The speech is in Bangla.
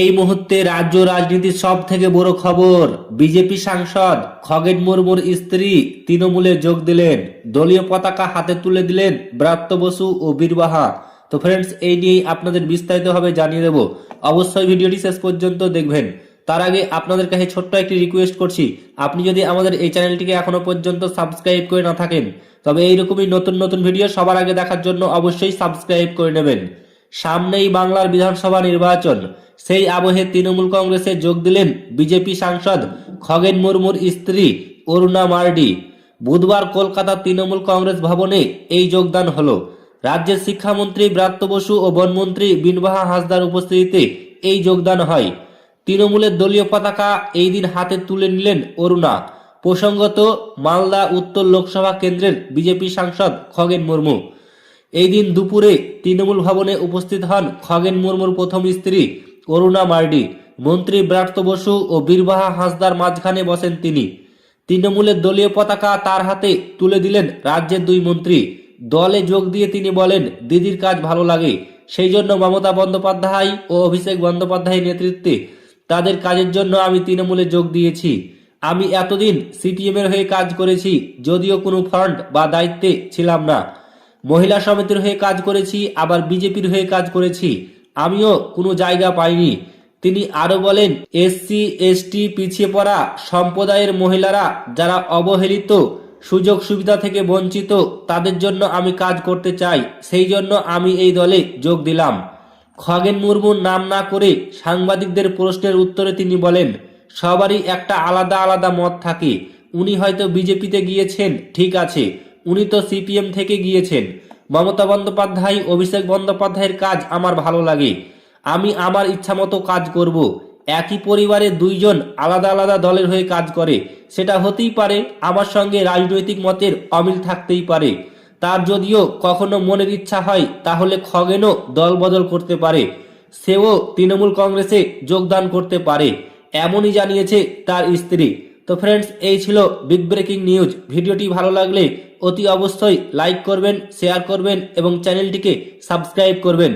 এই মুহূর্তে রাজ্য রাজনীতির সব থেকে বড় খবর, বিজেপি সাংসদ খগেন মুর্মুর স্ত্রী তৃণমূলে যোগ দিলেন। দলীয় পতাকা হাতে তুলে দিলেন ব্রাত্য বসু ও বীরবাহা। তো ফ্রেন্ডস, এই নিয়েই আপনাদের বিস্তারিতভাবে জানিয়ে দেব। অবশ্যই ভিডিওটি শেষ পর্যন্ত দেখবেন। তার আগে আপনাদের কাছে ছোট্ট একটি রিকোয়েস্ট করছি, আপনি যদি আমাদের এই চ্যানেলটিকে এখনো পর্যন্ত সাবস্ক্রাইব করে না থাকেন, তবে এইরকমই নতুন নতুন ভিডিও সবার আগে দেখার জন্য অবশ্যই সাবস্ক্রাইব করে নেবেন। সামনেই বাংলার বিধানসভা নির্বাচন, সেই আবহে তৃণমূল কংগ্রেসে যোগ দিলেন বিজেপি সাংসদ খগেন মুর্মুর স্ত্রী অরুণা মার্ডি। বুধবার কলকাতা তৃণমূল কংগ্রেস ভবনে এই যোগদান হলো। রাজ্যের শিক্ষামন্ত্রী ব্রাত্য বসু ও বনমন্ত্রী বিনবাহা হাসদার উপস্থিতিতে এই যোগদান হয়। তৃণমূলের দলীয় পতাকা এই দিন হাতে তুলে নিলেন অরুণা। প্রসঙ্গত, মালদা উত্তর লোকসভা কেন্দ্রের বিজেপি সাংসদ খগেন মুর্মু। এই দিন দুপুরে তৃণমূল ভবনে উপস্থিত হন খগেন মুর্মুর প্রথম স্ত্রী অরুণা মার্ডি। মন্ত্রী ব্রাত্য বসু ও বীরবাহা হাসদার মাঝখানে বসেন তিনি। তৃণমূলের দলীয় পতাকা তার হাতে তুলে দিলেন রাজ্যের দুই মন্ত্রী। দলে যোগ দিয়ে তিনি বলেন, দিদির কাজ ভালো লাগে, সেই জন্য মমতা বন্দ্যোপাধ্যায় ও অভিষেক বন্দ্যোপাধ্যায়ের নেতৃত্বে তাদের কাজের জন্য আমি তৃণমূলে যোগ দিয়েছি। আমি এতদিন সিপিএম এর হয়ে কাজ করেছি, যদিও কোনো ফান্ড বা দায়িত্বে ছিলাম না। মহিলা সমিতির হয়ে কাজ করেছি, আবার বিজেপির হয়ে কাজ করেছি, আমিও কোনো জায়গা পাইনি। তিনি আরো বলেন, এসসি এসটি পিছিয়ে পড়া সম্প্রদায়ের মহিলারা যারা অবহেলিত, সুযোগ সুবিধা থেকে বঞ্চিত, তাদের জন্য আমি কাজ করতে চাই, সেই জন্য আমি এই দলে যোগ দিলাম। খগেন মুর্মুর নাম না করে সাংবাদিকদের প্রশ্নের উত্তরে তিনি বলেন, সবারই একটা আলাদা আলাদা মত থাকে। উনি হয়তো বিজেপিতে গিয়েছেন, ঠিক আছে, উনি তো সিপিএম থেকে গিয়েছেন। মমতা বন্দ্যোপাধ্যায় অভিষেক বন্দ্যোপাধ্যায়ের কাজ আমার ভালো লাগে, আমি আমার ইচ্ছামতো কাজ করব। একই পরিবারে দুইজন আলাদা আলাদা দলের হয়ে কাজ করে, সেটা হতেই পারে। আমার সঙ্গে রাজনৈতিক মতের অমিল থাকতেই পারে, তার যদিও কখনো মনের ইচ্ছা হয় তাহলে খগেনও দল বদল করতে পারে, সেও তৃণমূল কংগ্রেসে যোগদান করতে পারে, এমনই জানিয়েছে তার স্ত্রী। তো ফ্রেন্ডস, এই ছিল বিগ ব্রেকিং নিউজ। ভিডিওটি ভালো লাগলে অতি অবশ্যই লাইক করবেন, শেয়ার করবেন এবং চ্যানেলটিকে সাবস্ক্রাইব করবেন।